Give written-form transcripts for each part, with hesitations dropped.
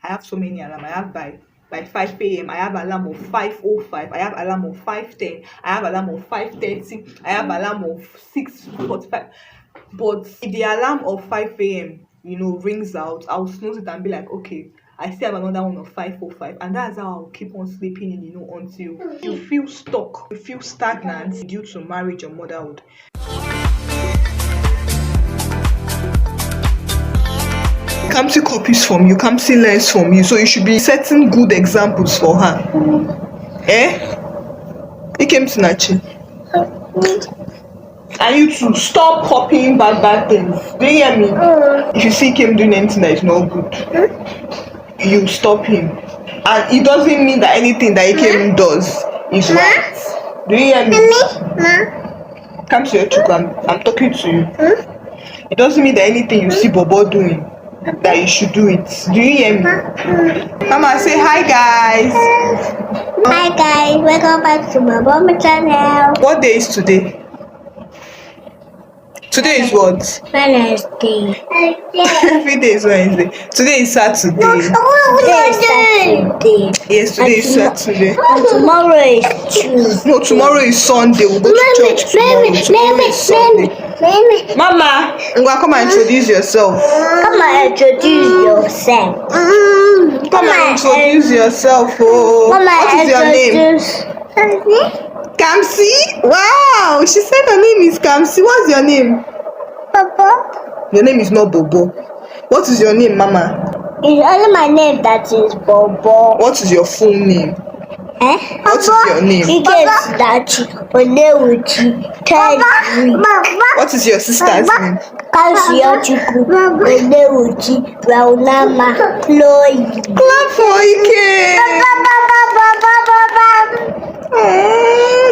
I have so many alarm. I have by 5 a.m. I have alarm of 5:05. I have alarm of 5:10. I have alarm of 5:30. I have alarm of 6:45. But if the alarm of 5 a.m., rings out, I'll snooze it and be like, okay, I still have another one of 5:05. And that's how I'll keep on sleeping in, until you feel stuck, you feel stagnant due to marriage or motherhood. Kamsi copies from you, Kamsi learns from you, so you should be setting good examples for her. He came to Nachi. And you too, stop copying bad things. Do you hear me? If you see him doing anything that is not good, you stop him. And it doesn't mean that anything that Ikem does is right. Do you hear me? Come to your truck, I'm talking to you. It doesn't mean that anything you see Bobo doing, that you should do it. Do you hear me? Mama, say hi guys. Hi guys, welcome back to my mama channel. What day is today? Today is what? Wednesday. Every day is Wednesday. Today is Saturday. Today is Saturday. Yes, today is Saturday. And tomorrow is Tuesday. No, tomorrow is Sunday. We'll go to church tomorrow. Tomorrow is Sunday. Mama, come and introduce yourself. Come and introduce yourself. Come and introduce yourself. Oh. What is your name? Kamsi? Wow, she said her name is Kamsi. What's your name? Papa. Your name is not Bobo. What is your name, Mama? It's only my name that is Bobo. What is your full name? What is your name? What is your sister's name? Clap for Ike.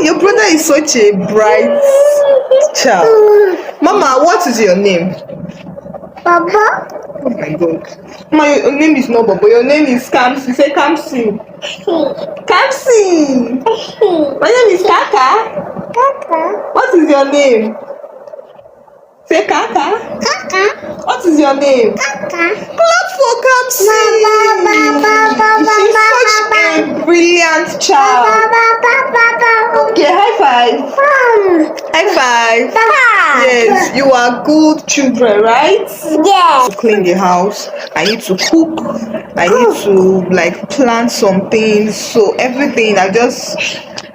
Your brother is such a bright child. Mama, what is your name? Baba. Oh my God. Your name is not Bobo. Your name is Kamsi. Say Kamsi. Kamsi. My name is Kaka. Kaka. What is your name? Say Kaka. Kaka. What is your name? Kaka. Clap for Kamsi. She's such a brilliant child. Okay, high five. High five. Yes, you are good children, right? Yes. To clean the house, I need to cook, I need to plan some things, so everything I just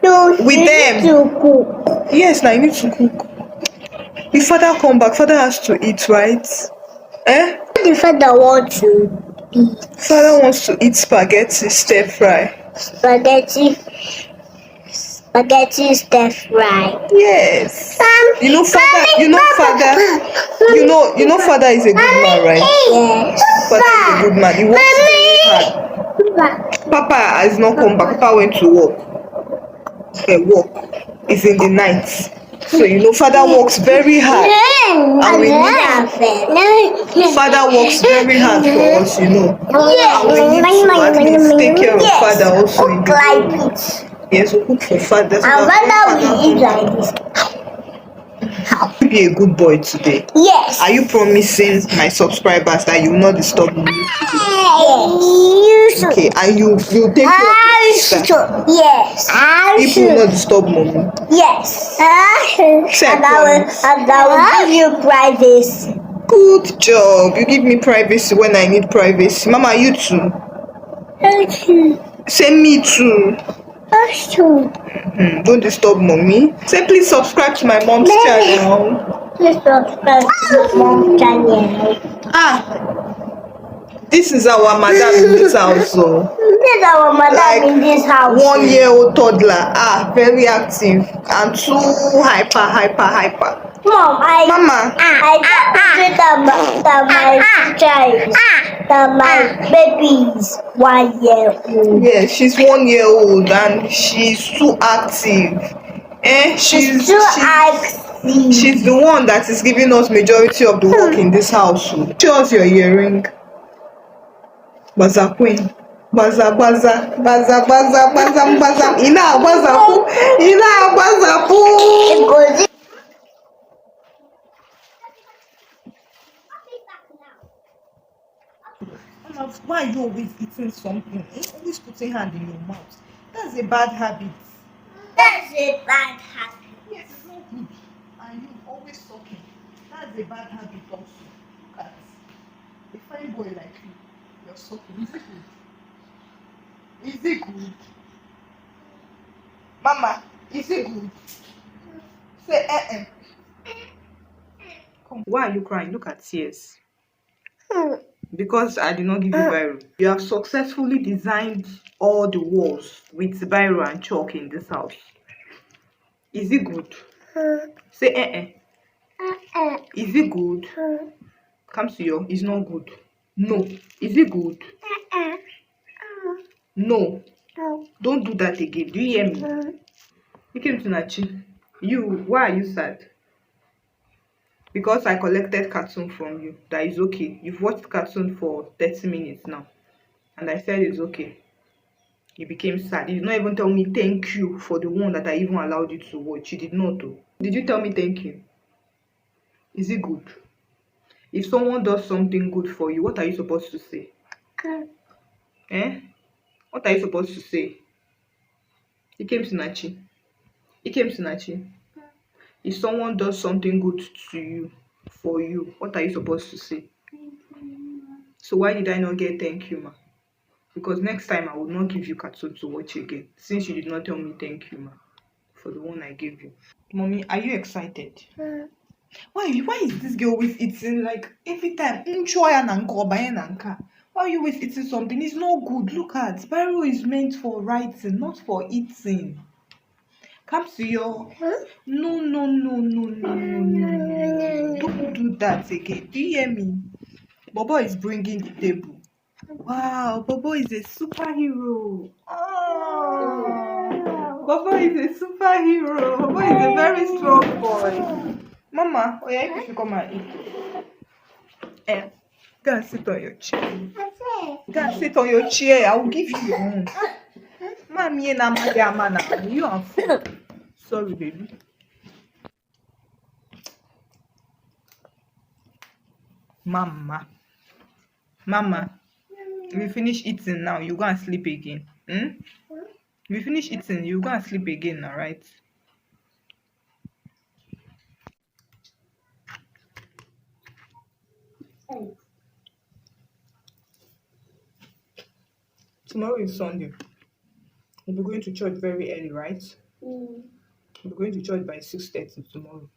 with them. To cook. Yes, I need to cook. If father come back, father has to eat, right? What the father wants to eat? Father wants to eat spaghetti stir fry. Spaghetti stir fry. Yes. Father is a good man, right? Yes. Father is a good man. He works very hard. Papa has not come back. Papa went to work. It's in the night. So father works very hard. And we need father works very hard for us, And we need to at least take care of father also in the day. Yes, we cook for father. And father will eat like this. You be a good boy today. Yes. Are you promising my subscribers that you will not disturb me? Yes. Okay, and you take care of your sister? Yes. People will not disturb mommy. Yes. And I will give you privacy. Good job. You give me privacy when I need privacy. Mama, you too. Thank you. Say me too. Us too. Don't disturb mommy. Say please subscribe to my mom's channel. Please subscribe to my mom's channel. This is our madam in this house. So. This is our madam in this house. 1-year-old toddler. Very active and too hyper. Mom, Mama. I that my baby is 1 year old. Yeah, she's 1 year old and she's too active. She's active. She's the one that is giving us majority of the work in this house. Show us your earring. Baza queen. Baza. Ina. Why are you always eating something? Always putting hand in your mouth. That's a bad habit. That's a bad habit. Yes, it's not good. And you always talking. That's a bad habit also. Look at a fine boy like you. You're sucking. Is it good? Is it good? Mama, is it good? Say Come. Why are you crying? Look at tears. Because I did not give you biro. You have successfully designed all the walls with biro and chalk in this house. Is it good? Say Is it good? Come to your. It's not good. No. Is it good? No. Don't do that again. Do you hear me? You came to Nachi. You. Why are you sad? Because I collected cartoon from you. That is okay. You've watched cartoon for 30 minutes now. And I said it's okay. You became sad. You did not even tell me thank you for the one that I even allowed you to watch. You did not do. Did you tell me thank you? Is it good? If someone does something good for you, what are you supposed to say? Eh? What are you supposed to say? It came to Nachi. It came to Nachi. If someone does something good to you, for you, what are you supposed to say? So why did I not get thank you, ma? Because next time I will not give you cartoon to watch again. Since you did not tell me thank you, ma, for the one I gave you. Mommy, are you excited? Why is this girl always eating like every time? Why are you always eating something? It's not good. Look at Spyro is meant for writing, not for eating. Come to your no. Don't do that again. Do you hear me? Bobo is bringing the table. Wow, Bobo is a superhero. Oh, Bobo is a superhero. Bobo is a very strong boy. Mama, oh yeah, you should come and eat. Eh, go and sit on your chair. Go and sit on your chair. I will give you your own. Mommy and Amana, you are full. Sorry, baby. Mama, Mama, we finish eating now. You go and sleep again. We finish eating. You go and sleep again now, right? Tomorrow is Sunday. We'll be going to church very early, right? We'll be going to church by 6:30 tomorrow.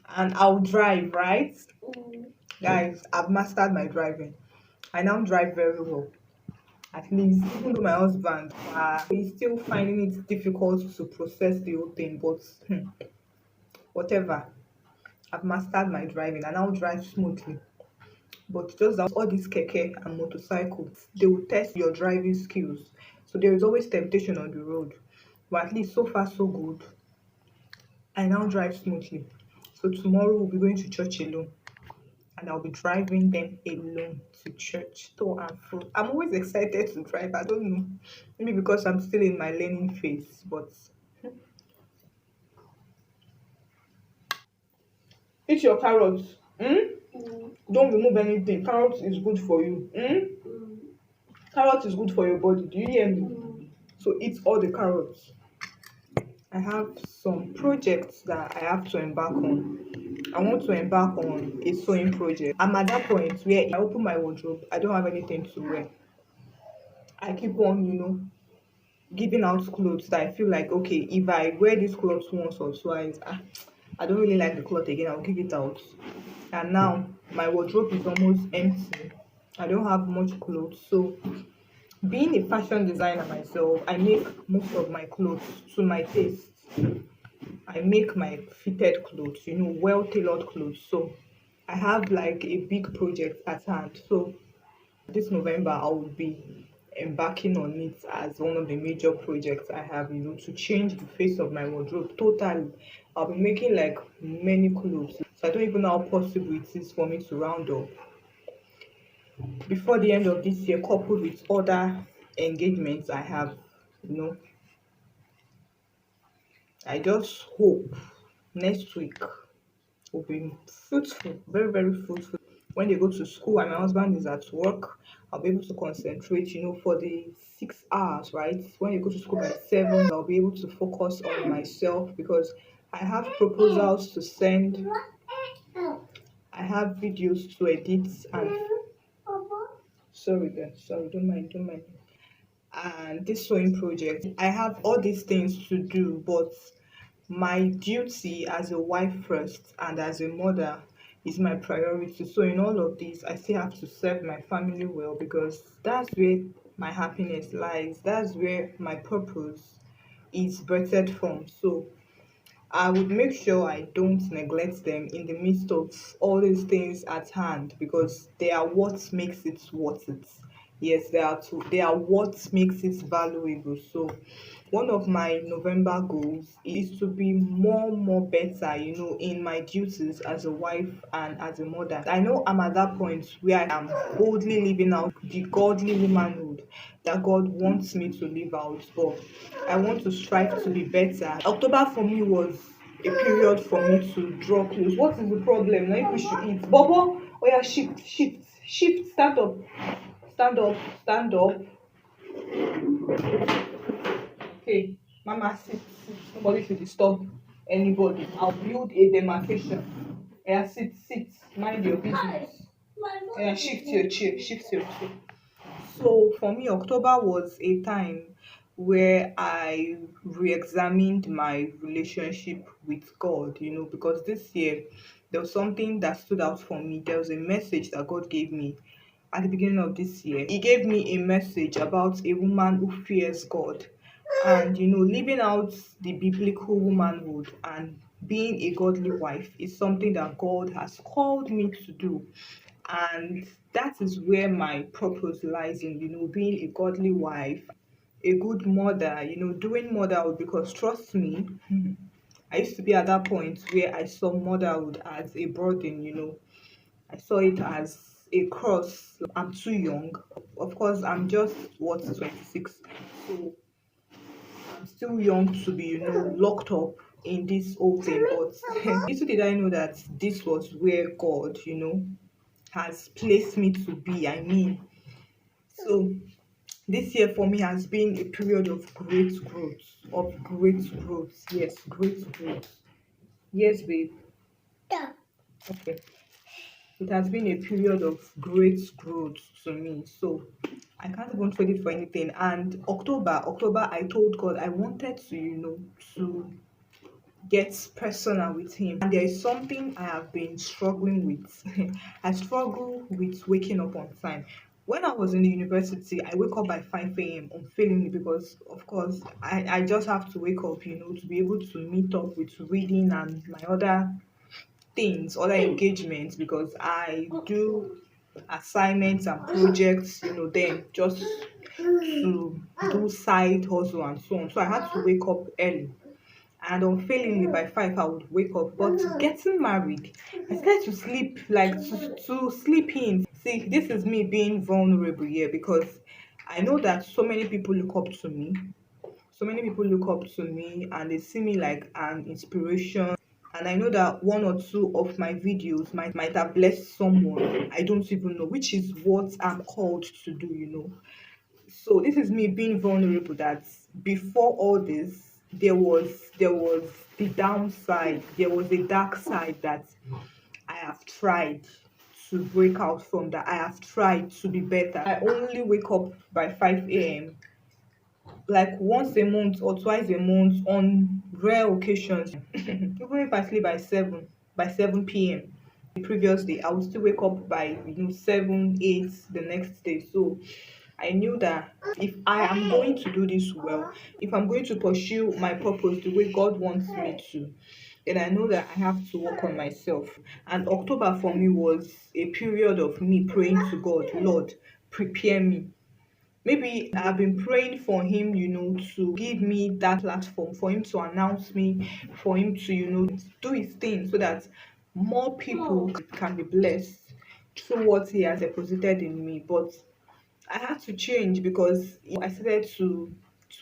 And I'll drive, right? Guys, I've mastered my driving. I now drive very well. At least, even though my husband is still finding it difficult to process the whole thing, but whatever. I've mastered my driving. I now drive smoothly. But just that all these keke and motorcycles, they will test your driving skills. So there is always temptation on the road. But at least so far so good. I now drive smoothly. So tomorrow we'll be going to church alone. And I'll be driving them alone to church, to and fro. I'm always excited to drive. I don't know. Maybe because I'm still in my learning phase, but eat your carrots. Don't remove anything. Carrots is good for you. Carrot is good for your body. Do you hear me? So eat all the carrots. I have some projects that I have to embark on. I want to embark on a sewing project. I'm at that point where I open my wardrobe, I don't have anything to wear. I keep on, giving out clothes that I feel like, okay, if I wear this clothes once or twice, I don't really like the cloth again, I'll give it out. And now my wardrobe is almost empty. I don't have much clothes. So being a fashion designer myself, I make most of my clothes to my taste. I make my fitted clothes, well tailored clothes. So I have like a big project at hand. So this November I will be embarking on it as one of the major projects I have, to change the face of my wardrobe totally. I'll be making like many clothes. So I don't even know how possible it is for me to round up before the end of this year, coupled with other engagements I have, you know. I just hope next week will be fruitful, very, very fruitful. When they go to school and my husband is at work, I'll be able to concentrate, for the 6 hours, right? When you go to school by 7, I'll be able to focus on myself because I have proposals to send, I have videos to edit, and sorry, then, sorry, don't mind. And this sewing project, I have all these things to do, but my duty as a wife first and as a mother is my priority. So in all of this, I still have to serve my family well because that's where my happiness lies. That's where my purpose is birthed from. So I would make sure I don't neglect them in the midst of all these things at hand because they are what makes it worth it. Yes, they are what makes it valuable. So one of my November goals is to be more better, in my duties as a wife and as a mother. I know I'm at that point where I am boldly living out the godly womanhood that God wants me to live out, but I want to strive to be better. October for me was a period for me to draw close. What is the problem? Now if we should eat. Bobo, oh yeah, shift, stand up, stand up. Okay, Mama, sit. Nobody should disturb anybody. I'll build a demarcation. Yeah, sit. Mind your business. Yeah, shift your chair. So for me, October was a time where I re-examined my relationship with God, because this year there was something that stood out for me. There was a message that God gave me at the beginning of this year. He gave me a message about a woman who fears God. And living out the biblical womanhood and being a godly wife is something that God has called me to do. And that is where my purpose lies in, being a godly wife, a good mother, doing motherhood because trust me, I used to be at that point where I saw motherhood as a burden, I saw it as a cross. I'm too young. Of course, I'm just 26. So I'm still young to be, locked up in this whole thing. But little did I know that this was where God, has placed me to be. I mean, so this year for me has been a period of great growth, Yes, great growth. Yes, babe. Okay. It has been a period of great growth to me. So I can't even trade it for anything. And October, I told God I wanted to, to get personal with him. And there is something I have been struggling with. I struggle with waking up on time. When I was in the university, I wake up by 5 a.m. unfailingly because, of course, I just have to wake up, to be able to meet up with reading and my other things, other engagements, because I do assignments and projects, then just to do side hustle and so on. So I had to wake up early and unfailingly by 5 I would wake up. But getting married, I started to sleep, like to sleep in. See, this is me being vulnerable here because I know that so many people look up to me. So many people look up to me and they see me like an inspiration. And I know that one or two of my videos might have blessed someone I don't even know, which is what I'm called to do, So this is me being vulnerable that before all this, there was the downside, there was a dark side that I have tried to break out from, that I have tried to be better. I only wake up by 5 a.m. like once a month or twice a month on rare occasions. Even if I sleep by 7 p.m. the previous day, I would still wake up by 7, 8 the next day. So I knew that if I am going to do this well, if I'm going to pursue my purpose the way God wants me to, then I know that I have to work on myself. And October for me was a period of me praying to God, Lord, prepare me. Maybe I've been praying for him, to give me that platform, for him to announce me, for him to, do his thing so that more people can be blessed through what he has deposited in me. But I had to change because I started to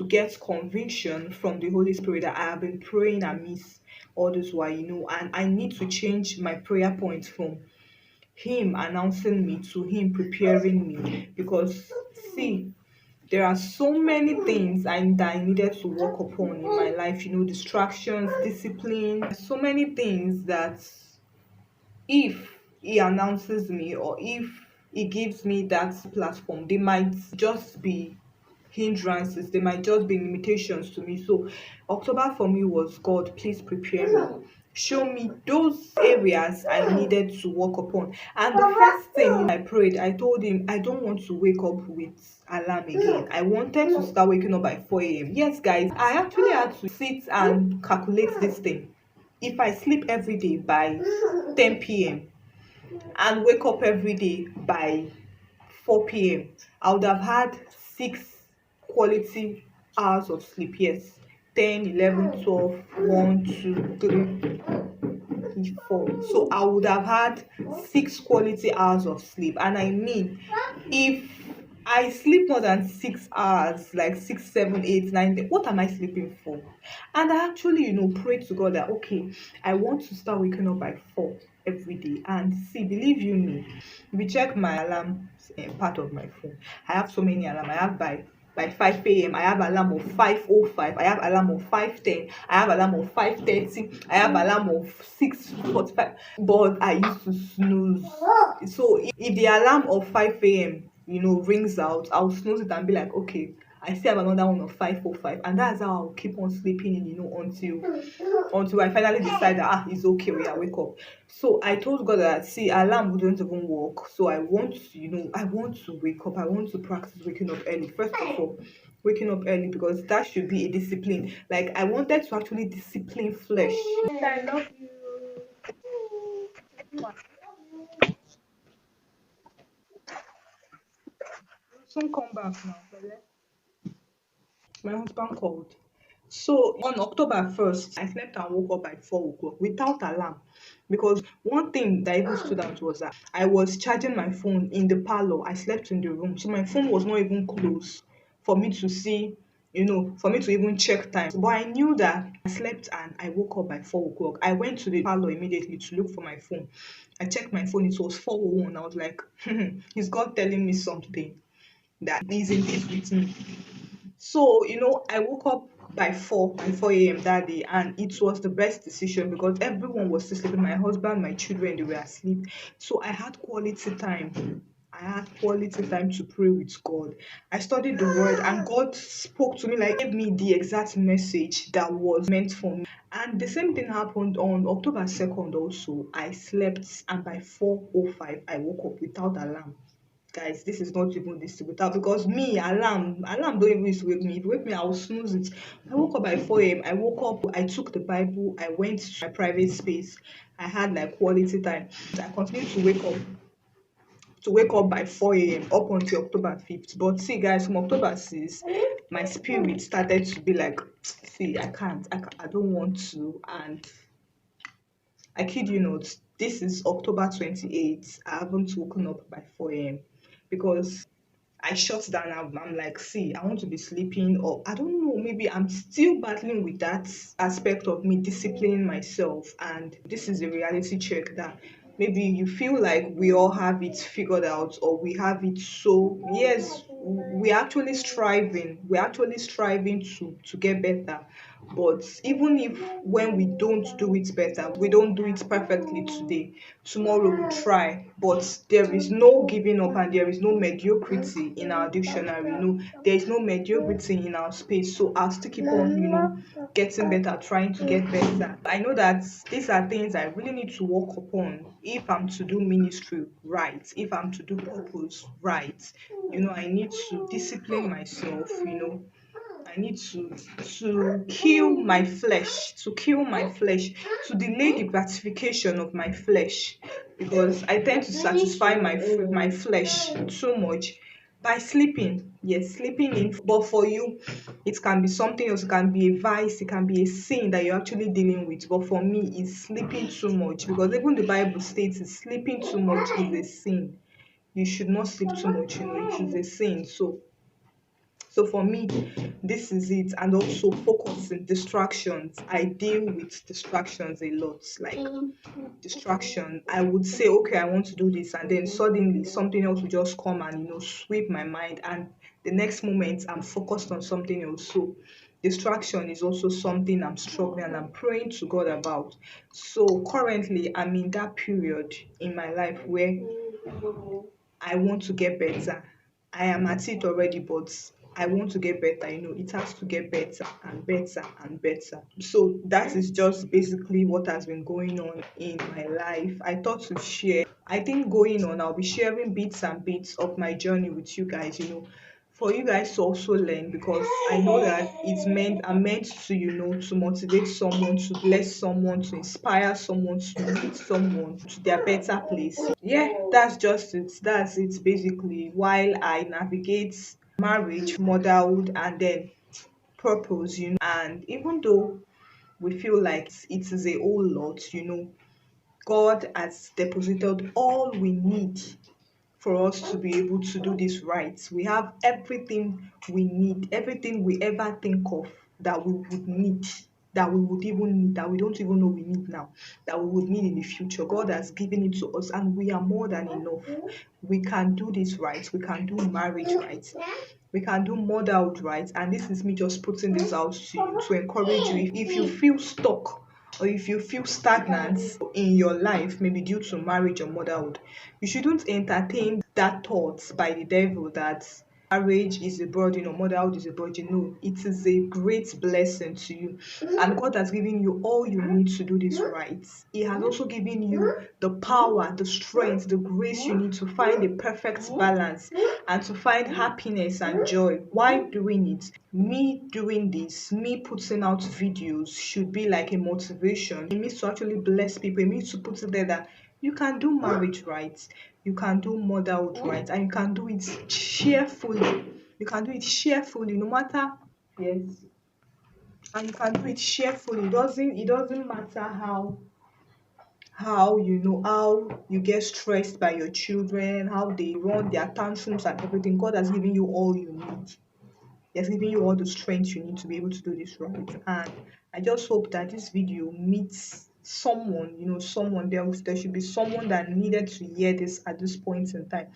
get conviction from the Holy Spirit that I have been praying amiss all this while, and I need to change my prayer point from him announcing me to him preparing me. Because see, there are so many things that I needed to work upon in my life, distractions, discipline, so many things that if he announces me or if he gives me that platform, they might just be hindrances, they might just be limitations to me. So October for me was, God, please prepare me. Show me those areas I needed to work upon. And the first thing I prayed, I told him, I don't want to wake up with alarm again. I wanted to start waking up by 4 a.m. Yes, guys, I actually had to sit and calculate this thing. If I sleep every day by 10 p.m. and wake up every day by 4 p.m., I would have had 6 quality hours of sleep. Yes, 10, 11, 12, 1, 2, 3, 4. So I would have had 6 quality hours of sleep. And I mean, if I sleep more than 6 hours, like 6, 7, 8, 9, what am I sleeping for? And I actually, prayed to God that, okay, I want to start waking up by 4 every day. And see, believe you me, if you check my alarm part of my phone, I have so many alarm. I have by 5 a.m. I have alarm of 5:05. I have alarm of 5:10. I have alarm of 5:30. I have alarm of 6:45. But I used to snooze. So if the alarm of 5 a.m. rings out, I'll snooze it and be like, okay, I still have another one of 5:05, and that's how I'll keep on sleeping in, until I finally decide that it's okay, wake up. So I told God that, see, alarm wouldn't even work. So I want to wake up. I want to practice waking up early. First of all, waking up early, because that should be a discipline. Like, I wanted to actually discipline flesh. I love you. Soon come back now, Belle. My husband called. So on October 1st, I slept and woke up by 4 o'clock without alarm. Because one thing that even stood out was that I was charging my phone in the parlor. I slept in the room. So my phone was not even close for me to see, for me to even check time. But I knew that I slept and I woke up by 4 o'clock. I went to the parlor immediately to look for my phone. I checked my phone, it was 4:01. I was like, is God telling me something that isn't this with me? So, I woke up by 4 a.m. that day, and it was the best decision because everyone was still sleeping. My husband, my children, they were asleep. So I had quality time. I had quality time to pray with God. I studied the word, and God spoke to me, like, gave me the exact message that was meant for me. And the same thing happened on October 2nd also. I slept, and by 4:05 I woke up without alarm. Guys, this is not even distributor, because me, alarm don't even used to wake me. If you wake me, I'll snooze it. I woke up by 4 a.m. I woke up, I took the Bible, I went to my private space. I had like quality time. I continued to wake up by 4 a.m. up until October 5th. But see, guys, from October 6th, my spirit started to be like, see, I don't want to. And I kid you not, this is October 28th. I haven't woken up by 4 a.m. because I shut down. I'm like, see, I want to be sleeping, or I don't know, maybe I'm still battling with that aspect of me disciplining myself. And this is a reality check that maybe you feel like we all have it figured out, or we have it. So yes, we're actually striving to get better. But even if when we don't do it better, we don't do it perfectly today, tomorrow we'll try. But there is no giving up, and there is no mediocrity in our dictionary. There is no mediocrity in our space. So I'll still keep on, getting better, trying to get better. I know that these are things I really need to work upon if I'm to do ministry right, if I'm to do purpose right. I need to discipline myself. I need to kill my flesh, to delay the gratification of my flesh, because I tend to satisfy my flesh too much by sleeping. Yes, sleeping in. But for you, it can be something else. It can be a vice. It can be a sin that you're actually dealing with. But for me, it's sleeping too much, because even the Bible states sleeping too much is a sin. You should not sleep too much. It is a sin. So So for me, this is it. And also focusing distractions. I deal with distractions a lot. Like distraction. I would say, okay, I want to do this, and then suddenly something else will just come and sweep my mind. And the next moment I'm focused on something else. So distraction is also something I'm struggling and I'm praying to God about. So currently I'm in that period in my life where I want to get better. I am at it already, but I want to get better. It has to get better and better and better. So that is just basically what has been going on in my life. I thought to share. I think going on, I'll be sharing bits and bits of my journey with you guys, for you guys to also learn, because I know that I'm meant to, to motivate someone, to bless someone, to inspire someone, to lead someone to their better place. Yeah, that's just it. That's it basically. While I navigate marriage, motherhood, and then purpose, and even though we feel like it is a whole lot, God has deposited all we need for us to be able to do this right. We have everything we need, everything we ever think of that we would need, that we would even need, that we don't even know we need now, that we would need in the future. God has given it to us, and we are more than enough. We can do this right. We can do marriage right. We can do motherhood right. And this is me just putting this out to you to encourage you. If you feel stuck, or if you feel stagnant in your life, maybe due to marriage or motherhood, you shouldn't entertain that thought by the devil that marriage is a burden or motherhood is a burden. No, it is a great blessing to you. And God has given you all you need to do this right. He has also given you the power, the strength, the grace you need to find a perfect balance and to find happiness and joy while doing it. Me doing this, me putting out videos should be like a motivation. It means to actually bless people. It means to put it there that you can do marriage right, you can do motherhood right, and you can do it cheerfully. You can do it cheerfully, no matter, yes, and you can do it cheerfully. It doesn't matter how how you get stressed by your children, how they run their tantrums and everything. God has given you all you need. He has given you all the strength you need to be able to do this right. And I just hope that this video meets someone, someone there should be someone that needed to hear this at this point in time.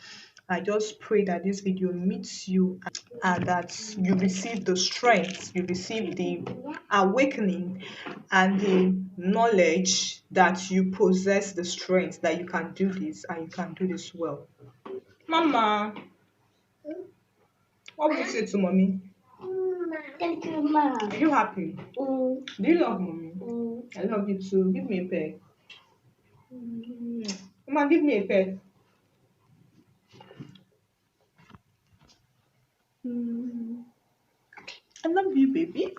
I just pray that this video meets you, and that you receive the strength, you receive the awakening and the knowledge that you possess the strength, that you can do this and you can do this well. Mama, what would you say to mommy? Thank you, Ma. Are you happy? Do you love mommy? I love you too. Give me a pet. Mama, give me a pet. I love you, baby.